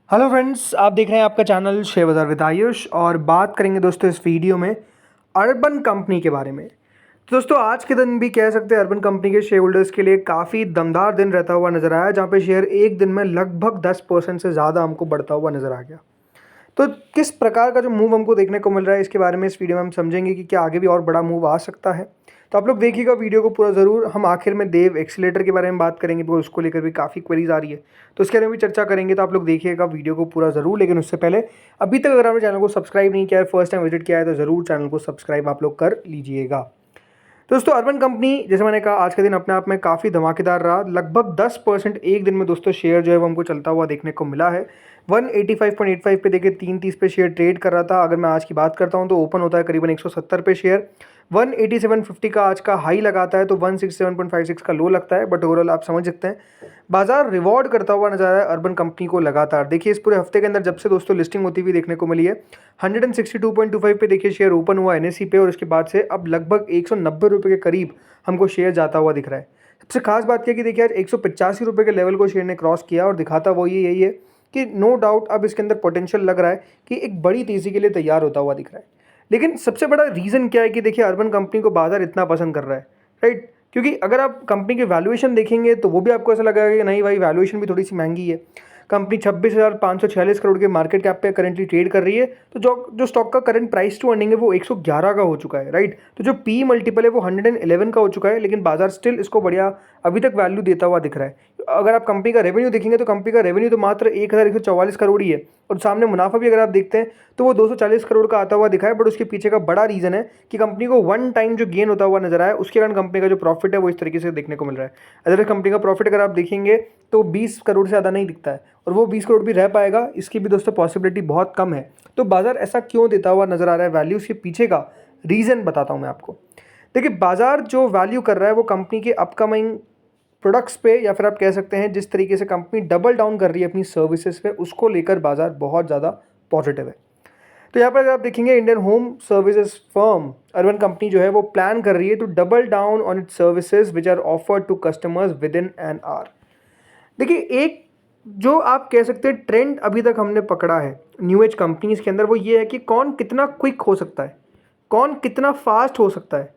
Hello friends, आप देख रहे हैं आपका चैनल शेयर बाज़ार विद आयुष और बात करेंगे दोस्तों इस वीडियो में अर्बन कंपनी के बारे में। तो दोस्तों आज के दिन भी कह सकते हैं अर्बन कंपनी के शेयर होल्डर्स के लिए काफ़ी दमदार दिन रहता हुआ नजर आया, जहां पे शेयर एक दिन में लगभग 10% से ज़्यादा हमको बढ़ता हुआ नजर आ गया। तो किस प्रकार का जो मूव हमको देखने को मिल रहा है इसके बारे में इस वीडियो में हम समझेंगे कि क्या आगे भी और बड़ा मूव आ सकता है। तो आप लोग देखिएगा वीडियो को पूरा ज़रूर। हम आखिर में देव एक्सीलेटर के बारे में बात करेंगे बिकॉज उसको लेकर भी काफ़ी क्वेरीज आ रही है, तो इसके बारे में भी चर्चा करेंगे। तो आप लोग देखिएगा वीडियो को पूरा ज़रूर, लेकिन उससे पहले अभी तक अगर आपने चैनल को सब्सक्राइब नहीं किया है, फर्स्ट टाइम विजिट किया है, तो ज़रूर चैनल को सब्सक्राइब आप लोग कर लीजिएगा। दोस्तों अर्बन कंपनी जैसे मैंने कहा आज के दिन अपने आप में काफ़ी धमाकेदार रहा। लगभग 10% एक दिन में दोस्तों शेयर जो है वो हमको चलता हुआ देखने को मिला है। 185.85 पे देखिए 330 पे शेयर ट्रेड कर रहा था। अगर मैं आज की बात करता हूं तो ओपन होता है करीबन 170 पे शेयर। 187.50 का आज का हाई लगाता है तो 167.56 का लो लगता है। बट ओवरऑल आप समझ सकते हैं बाजार रिवॉर्ड करता हुआ नजर आ रहा है अर्बन कंपनी को लगातार। देखिए इस पूरे हफ्ते के अंदर जब से दोस्तों लिस्टिंग होती हुई देखने को मिली है 162.25 पे देखिए शेयर ओपन हुआ एनएससी पे, और इसके बाद से अब लगभग 190 रुपये के करीब हमको शेयर जाता हुआ दिख रहा है। सबसे खास बात यह कि देखिए आज 185 रुपये के लेवल को शेयर ने क्रॉस किया और दिखाता वो ये यही है कि नो डाउट अब इसके अंदर पोटेंशियल लग रहा है कि एक बड़ी तेज़ी के लिए तैयार होता हुआ दिख रहा है। लेकिन सबसे बड़ा रीज़न क्या है कि देखिए अर्बन कंपनी को बाजार इतना पसंद कर रहा है, राइट? क्योंकि अगर आप कंपनी की वैल्यूएशन देखेंगे तो वो भी आपको ऐसा लगेगा कि नहीं भाई वैल्यूएशन भी थोड़ी सी महंगी है। कंपनी 26,546 करोड़ के मार्केट कैप पे करेंटली ट्रेड कर रही है, तो जो स्टॉक का करंट प्राइस टू अर्निंग है वो 111 का हो चुका है, राइट? तो जो पी मल्टीपल है वो 111 का हो चुका है, लेकिन बाजार स्टिल इसको बढ़िया अभी तक वैल्यू देता हुआ दिख रहा है। अगर आप कंपनी का रेवेन्यू देखेंगे तो कंपनी का रेवेन्यू तो मात्र 1,144 करोड़ ही है, और सामने मुनाफा भी अगर आप देखते हैं तो वो 240 करोड़ का आता हुआ दिखा है। बट उसके पीछे का बड़ा रीज़न है कि कंपनी को वन टाइम जो गेन होता हुआ नजर आया, उसके कारण कंपनी का जो प्रॉफिट है वो इस तरीके से देखने को मिल रहा है। अदरवाइज कंपनी का प्रॉफिट अगर आप देखेंगे तो 20 करोड़ से ज़्यादा नहीं दिखता है, और वो 20 करोड़ भी रह पाएगा इसकी भी दोस्तों पॉसिबिलिटी बहुत कम है। तो बाजार ऐसा क्यों देता हुआ नजर आ रहा है, वैल्यूज़ के पीछे का रीज़न बताता हूँ मैं आपको। देखिए बाजार जो वैल्यू कर रहा है वो कंपनी के अपकमिंग प्रोडक्ट्स पे, या फिर आप कह सकते हैं जिस तरीके से कंपनी डबल डाउन कर रही है अपनी सर्विसेज पे, उसको लेकर बाजार बहुत ज़्यादा पॉजिटिव है। तो यहाँ पर अगर आप देखेंगे Indian home services firm Urban Company जो है वो प्लान कर रही है to double down on its services which are offered to customers within an hour. देखिए एक जो आप कह सकते हैं ट्रेंड अभी तक हमने पकड़ा है न्यू एज कंपनीज के अंदर, वो ये है कि कौन कितना क्विक हो सकता है, कौन कितना फास्ट हो सकता है,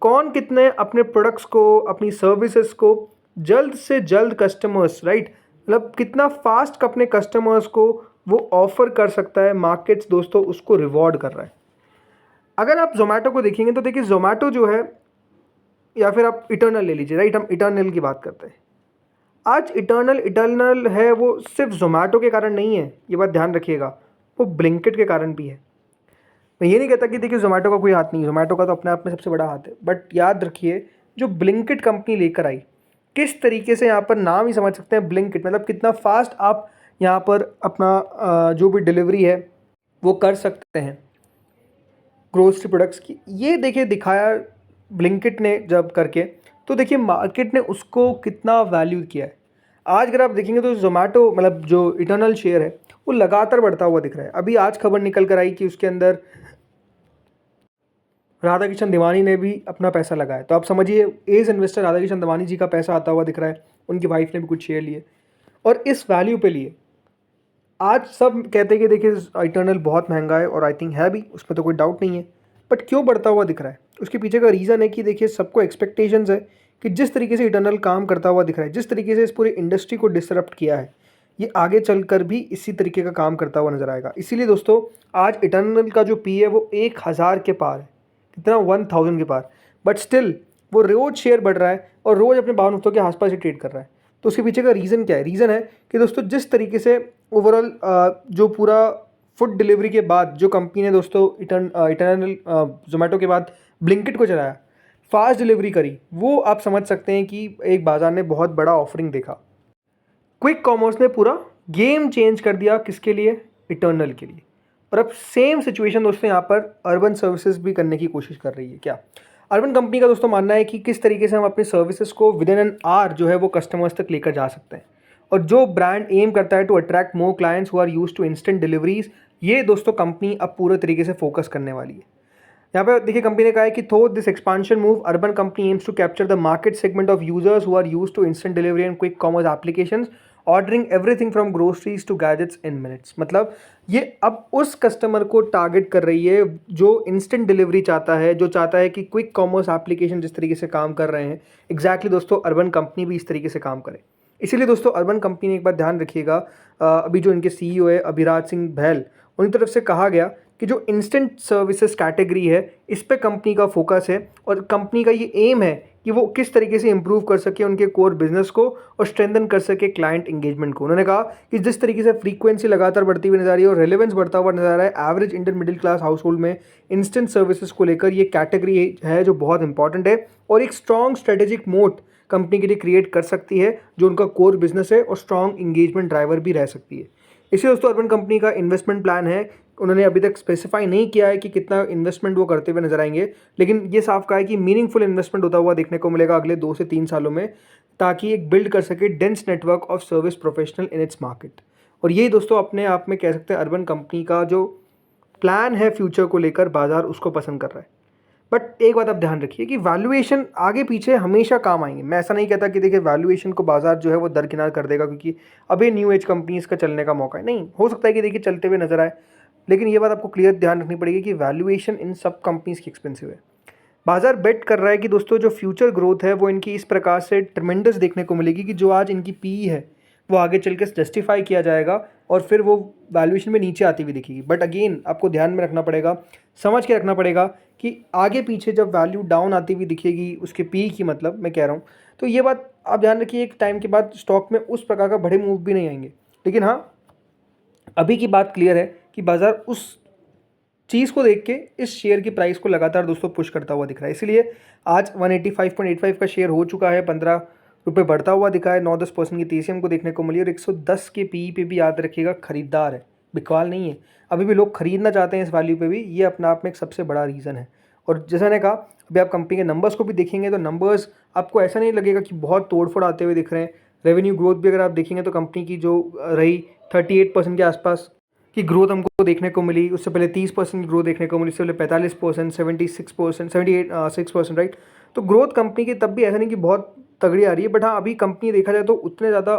कौन कितने अपने प्रोडक्ट्स को अपनी सर्विसेज को जल्द से जल्द कस्टमर्स, राइट, मतलब कितना फास्ट अपने कस्टमर्स को वो ऑफर कर सकता है। मार्केट्स दोस्तों उसको रिवॉर्ड कर रहा है। अगर आप जोमेटो को देखेंगे तो देखिए जोमेटो जो है, या फिर आप इटर्नल ले लीजिए, राइट, हम इटर्नल की बात करते हैं। आज इटर्नल इटर्नल है वो सिर्फ जोमेटो के कारण नहीं है, ये बात ध्यान रखिएगा, वो ब्लिंकिट के कारण भी है। मैं ये नहीं कहता कि देखिए जोमेटो का कोई हाथ नहीं, जोमेटो का तो अपने आप में सबसे बड़ा हाथ है, बट याद रखिए जो ब्लिंकिट कंपनी लेकर आई, किस तरीके से यहाँ पर नाम ही समझ सकते हैं ब्लिंकिट, मतलब कितना फास्ट आप यहाँ पर अपना जो भी डिलीवरी है वो कर सकते हैं ग्रोसरी प्रोडक्ट्स की। ये देखिए दिखाया ब्लिंकिट ने जब करके, तो देखिए मार्केट ने उसको कितना वैल्यू किया है। आज अगर आप देखेंगे तो जोमेटो मतलब जो इटर्नल शेयर है वो लगातार बढ़ता हुआ दिख रहा है। अभी आज खबर निकल कर आई कि उसके अंदर राधा किशन दीवानी ने भी अपना पैसा लगाया, तो आप समझिए एज इन्वेस्टर राधा किशन दीवानी जी का पैसा आता हुआ दिख रहा है, उनकी वाइफ ने भी कुछ शेयर लिए और इस वैल्यू पे लिए। आज सब कहते हैं कि देखिए इटर्नल बहुत महंगा है, और आई थिंक है भी, उसमें तो कोई डाउट नहीं है। बट क्यों बढ़ता हुआ दिख रहा है, उसके पीछे का रीज़न है कि देखिए सबको एक्सपेक्टेशंस है कि जिस तरीके से इटर्नल काम करता हुआ दिख रहा है, जिस तरीके से इस पूरी इंडस्ट्री को डिसरप्ट किया है, ये आगे चलकर भी इसी तरीके का काम करता हुआ नजर आएगा। इसीलिए दोस्तों आज इटर्नल का जो पी है वो 1000 के पार है, कितना 1000 के पार, बट स्टिल वो रोज शेयर बढ़ रहा है और रोज अपने 52 के आसपास ही ट्रेड कर रहा है। तो उसके पीछे का रीज़न क्या है? रीज़न है कि दोस्तों जिस तरीके से ओवरऑल जो पूरा फूड डिलीवरी के बाद जो कंपनी ने दोस्तों इटर्नल जोमेटो के बाद ब्लिंकिट को चलाया, फास्ट डिलीवरी करी, वो आप समझ सकते हैं कि एक बाजार ने बहुत बड़ा ऑफरिंग देखा। क्विक कॉमर्स ने पूरा गेम चेंज कर दिया, किसके लिए? इटर्नल के लिए। और अब सेम सिचुएशन दोस्तों यहाँ पर अर्बन सर्विसेज भी करने की कोशिश कर रही है। क्या अर्बन कंपनी का दोस्तों मानना है कि किस तरीके से हम अपनी सर्विसेज को विद इन एन आवर जो है वो कस्टमर्स तक लेकर जा सकते हैं, और जो ब्रांड एम करता है to attract more clients who are used to instant deliveries, ये दोस्तों कंपनी अब पूरे तरीके से फोकस करने वाली है। यहाँ पे देखिए कंपनी ने कहा है कि through this expansion move Urban Company aims to capture the market segment of users who are used to instant delivery and quick commerce applications ordering everything from groceries to gadgets in minutes. मतलब ये अब उस customer को target कर रही है जो instant delivery चाहता है, जो चाहता है कि क्विक कॉमर्स एप्लीकेशन जिस तरीके से काम कर रहे हैं, एग्जैक्टली दोस्तों अर्बन कंपनी भी इस तरीके से काम करे। इसीलिए दोस्तों अर्बन कंपनी ने एक बात ध्यान रखिएगा, अभी जो इनके सीईओ है अभिराज सिंह बहल, उनकी तरफ से कहा गया कि जो इंस्टेंट सर्विसेज कैटेगरी है इस पे कंपनी का फोकस है और कंपनी का ये एम है कि वो किस तरीके से इंप्रूव कर सके उनके कोर बिजनेस को और स्ट्रेंथन कर सके क्लाइंट इंगेजमेंट को। उन्होंने कहा कि जिस तरीके से फ्रीक्वेंसी लगातार बढ़ती हुई नजर आ रही है और रेलेवेंस बढ़ता हुआ नजर आ रहा है average Indian middle class house hold में, इंस्टेंट सर्विसेज को लेकर ये कैटेगरी है जो बहुत इंपॉर्टेंट है और एक स्ट्रॉन्ग स्ट्रेटेजिक मोट कंपनी के लिए क्रिएट कर सकती है जो उनका कोर बिजनेस है और स्ट्रॉन्ग इंगेजमेंट ड्राइवर भी रह सकती है। इसी दोस्तों अर्बन कंपनी का इन्वेस्टमेंट प्लान है, उन्होंने अभी तक स्पेसिफाई नहीं किया है कि कितना इन्वेस्टमेंट वो करते हुए नजर आएंगे, लेकिन ये साफ कहा है कि मीनिंगफुल इन्वेस्टमेंट होता हुआ देखने को मिलेगा अगले 2 से 3 सालों में, ताकि एक बिल्ड कर सके dense network of service professional in its market. और यही दोस्तों अपने आप में कह सकते हैं अर्बन कंपनी का जो प्लान है फ्यूचर को लेकर, बाजार उसको पसंद कर रहा है। बट एक बात आप ध्यान रखिए कि वैल्यूएशन आगे पीछे हमेशा काम आएंगे। मैं ऐसा नहीं कहता कि देखिए वैल्यूएशन को बाजार जो है वो दरकिनार कर देगा क्योंकि अभी न्यू एज कंपनीज का चलने का मौका है, नहीं हो सकता है कि देखिए चलते हुए नजर आए, लेकिन ये बात आपको क्लियर ध्यान रखनी पड़ेगी कि वैल्यूएशन इन सब कंपनीज की एक्सपेंसिव है। बाजार बेट कर रहा है कि दोस्तों जो फ्यूचर ग्रोथ है वो इनकी इस प्रकार से ट्रमेंडस देखने को मिलेगी कि जो आज इनकी पीई है वो आगे चल के जस्टिफाई किया जाएगा और फिर वो वैल्यूएशन में नीचे आती हुई दिखेगी। बट अगेन आपको ध्यान में रखना पड़ेगा, समझ के रखना पड़ेगा कि आगे पीछे जब वैल्यू डाउन आती हुई दिखेगी उसके पी की, मतलब मैं कह रहा हूँ, तो ये बात आप ध्यान रखिए एक टाइम के बाद स्टॉक में उस प्रकार का बड़े मूव भी नहीं आएंगे। लेकिन हाँ, अभी की बात क्लियर है कि बाजार उस चीज़ को देख के इस शेयर की प्राइस को लगातार दोस्तों पुश करता हुआ दिख रहा है। इसलिए आज 185.85 का शेयर हो चुका है, 15 रुपये बढ़ता हुआ दिखा है, 9-10% की तेजी हमको देखने को मिली और 110 के पीई पे भी याद रखिएगा खरीदार है, बिकवाल नहीं है। अभी भी लोग खरीदना चाहते हैं इस वैल्यू पे भी, ये अपने आप में एक सबसे बड़ा रीज़न है। और जैसा मैंने कहा, अभी आप कंपनी के नंबर्स को भी देखेंगे तो नंबर्स आपको ऐसा नहीं लगेगा कि बहुत तोड़फोड़ आते हुए दिख रहे हैं। रेवेन्यू ग्रोथ भी अगर आप देखेंगे तो कंपनी की जो रही 38% के आसपास की ग्रोथ हमको देखने को मिली, उससे पहले 30% की ग्रोथ देखने को मिली, उससे पहले 45%, 76%, 6% राइट। तो ग्रोथ कंपनी की तब भी ऐसा नहीं कि बहुत तगड़ी आ रही है, बट हाँ अभी कंपनी देखा जाए तो उतने ज़्यादा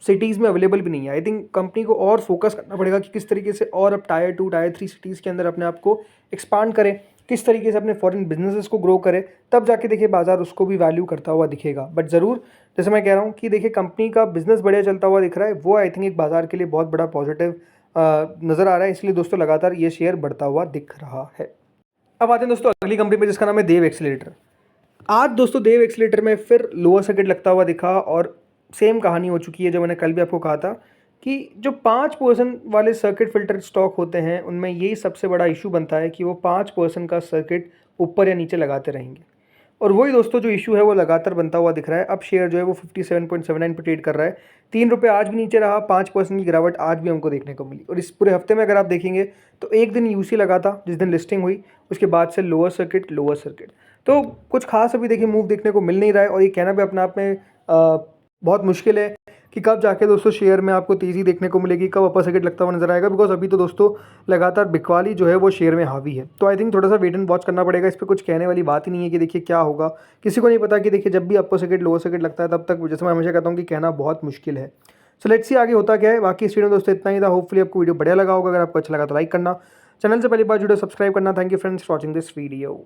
सिटीज़ में अवेलेबल भी नहीं है। आई थिंक कंपनी को और फोकस करना पड़ेगा कि किस तरीके से और अब टायर 2 टायर 3 सिटीज़ के अंदर अपने आप को एक्सपांड करें, किस तरीके से अपने फॉरेन बिजनेसेस को ग्रो करे, तब जाके देखिए बाजार उसको भी वैल्यू करता हुआ दिखेगा। बट ज़रूर जैसे मैं कह रहा हूँ कि देखिए कंपनी का बिजनेस बढ़िया चलता हुआ दिख रहा है, वो आई थिंक एक बाजार के लिए बहुत बड़ा पॉजिटिव नज़र आ रहा है, इसलिए दोस्तों लगातार ये शेयर बढ़ता हुआ दिख रहा है। अब आते हैं दोस्तों अगली कंपनी पे जिसका नाम है देव एक्सीलेटर। आज दोस्तों देव एक्सीलेटर में फिर लोअर सर्किट लगता हुआ दिखा और सेम कहानी हो चुकी है जो मैंने कल भी आपको कहा था कि जो 5% वाले सर्किट फिल्टर स्टॉक होते हैं उनमें यही सबसे बड़ा इशू बनता है कि वो 5% का सर्किट ऊपर या नीचे लगाते रहेंगे। और वही दोस्तों जो इशू है वो लगातार बनता हुआ दिख रहा है। अब शेयर जो है वो 57.79 पे ट्रेड कर रहा है, 3 रुपये आज भी नीचे रहा, 5% की गिरावट आज भी हमको देखने को मिली। और इस पूरे हफ्ते में अगर आप देखेंगे तो एक दिन यूसी लगा था जिस दिन लिस्टिंग हुई, उसके बाद से लोअर सर्किट, तो कुछ खास अभी देखिए मूव देखने को मिल नहीं रहा है। और ये कहना भी अपने आप में बहुत मुश्किल है कि कब जाके दोस्तों शेयर में आपको तेज़ी देखने को मिलेगी, कब अपर सर्किट लगता हुआ नजर आएगा, बिकॉज अभी तो दोस्तों लगातार बिकवाली जो है वो शेयर में हावी है। तो आई थिंक थोड़ा सा वेट एंड वॉच करना पड़ेगा, इस पर कुछ कहने वाली बात ही नहीं है कि देखिए क्या होगा, किसी को नहीं पता कि देखिए जब भी अपर सर्किट लोअर सर्किट लगता है तब तक जैसे मैं हमेशा कहता हूँ कि कहना बहुत मुश्किल है। सो लेट्स सी आगे होता क्या है। बाकी इस वीडियो में दोस्तों इतना ही था, होपफुली आपको वीडियो बढ़िया लगा होगा। अगर आपको अच्छा लगा तो लाइक करना, चैनल से पहली बार जुड़े सब्सक्राइब करना। Thank you friends for watching this video.